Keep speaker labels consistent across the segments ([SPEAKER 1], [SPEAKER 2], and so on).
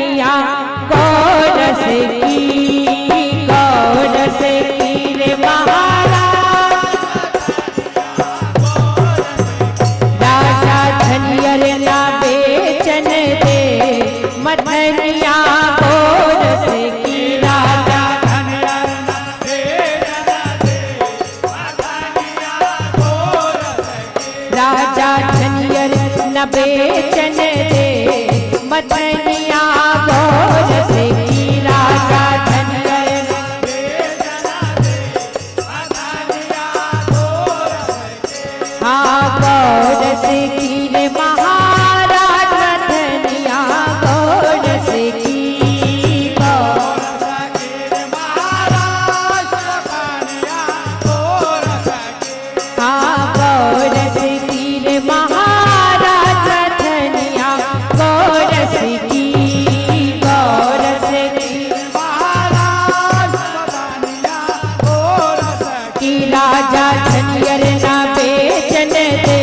[SPEAKER 1] मथनिया गौरस की रे महाराज राजा धनियर ना बेचन दे मथनिया गौरस की राजा राजा धनियर न बेचन दे मथनिया गौरस की राजा धनियर हाँ गौरस की रे महाराज मथनिया गौरस की हाँ गौरस की रे महाराज मथनिया गौरस की राजा धनियर ना बेचन दे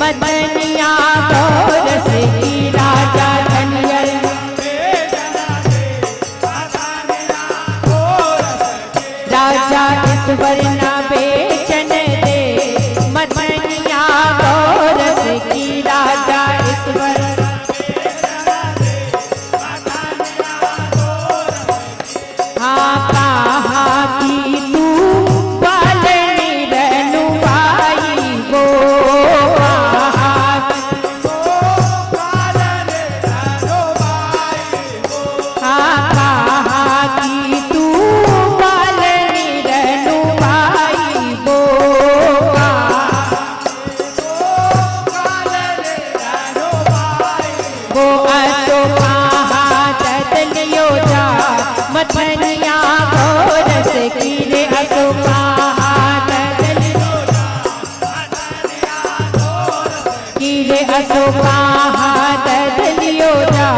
[SPEAKER 1] मथनिया गौरस की राजा धनियर राजा ईश्वर ना बेचन दे मथनिया गौरस की राजा ईश्वर हाँ कहाँ की तू मथनिया गौरस की रे अशोका की रे अशोका दलियो जा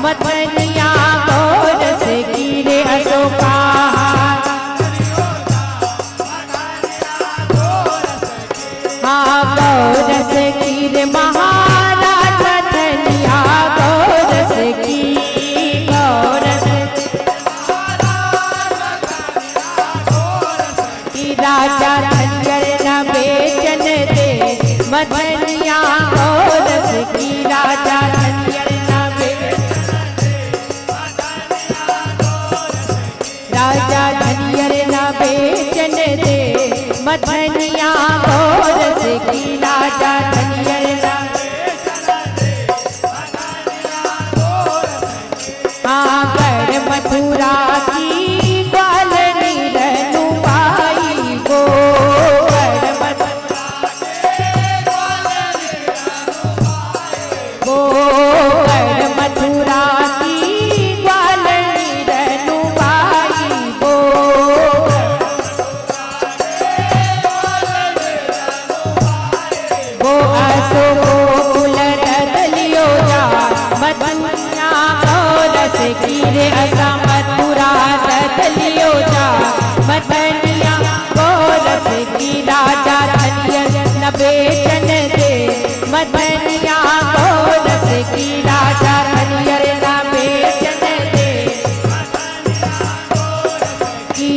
[SPEAKER 1] मथनिया गौरस की रे अशोका हाँ गौरस की रे महाराज मथनिया गौरस की राजा धनियर न बेचन दे मथनिया गौरस की राजा धनियर न राजा धनियर न बेचन दे मथनिया गौरस की राजा धनियर हाँ गढ़ मथुरा की मथुरा की ग्वालनी रनुबाई वो अशोक दलियो जा मथनिया गौरस की रे असा मथुरा दलियो जा मथनिया गौरस की राजा धनियर न बेचन दे मथनिया गौरस की राजा धनियर न बेचन दे की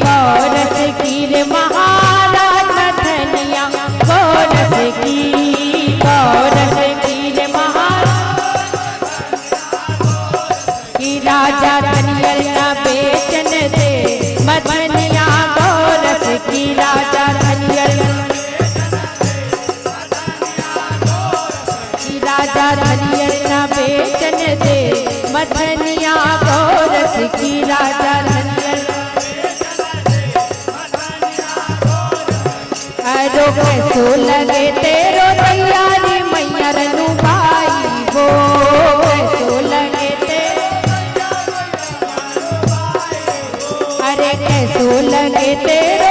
[SPEAKER 1] गौरस की रे महाराज मथनिया गौरस की रे महाराज की राजा धनियर न बेचन दे मथनिया गौरस की राजा धनियर राजा धनियर न बेचन दे मथनिया गौरस की राजा धनियर अरो कैसो लगे तेरो तैयारी मैया रनु भाई वो कैसो लगे अरे कैसो लगे तेरो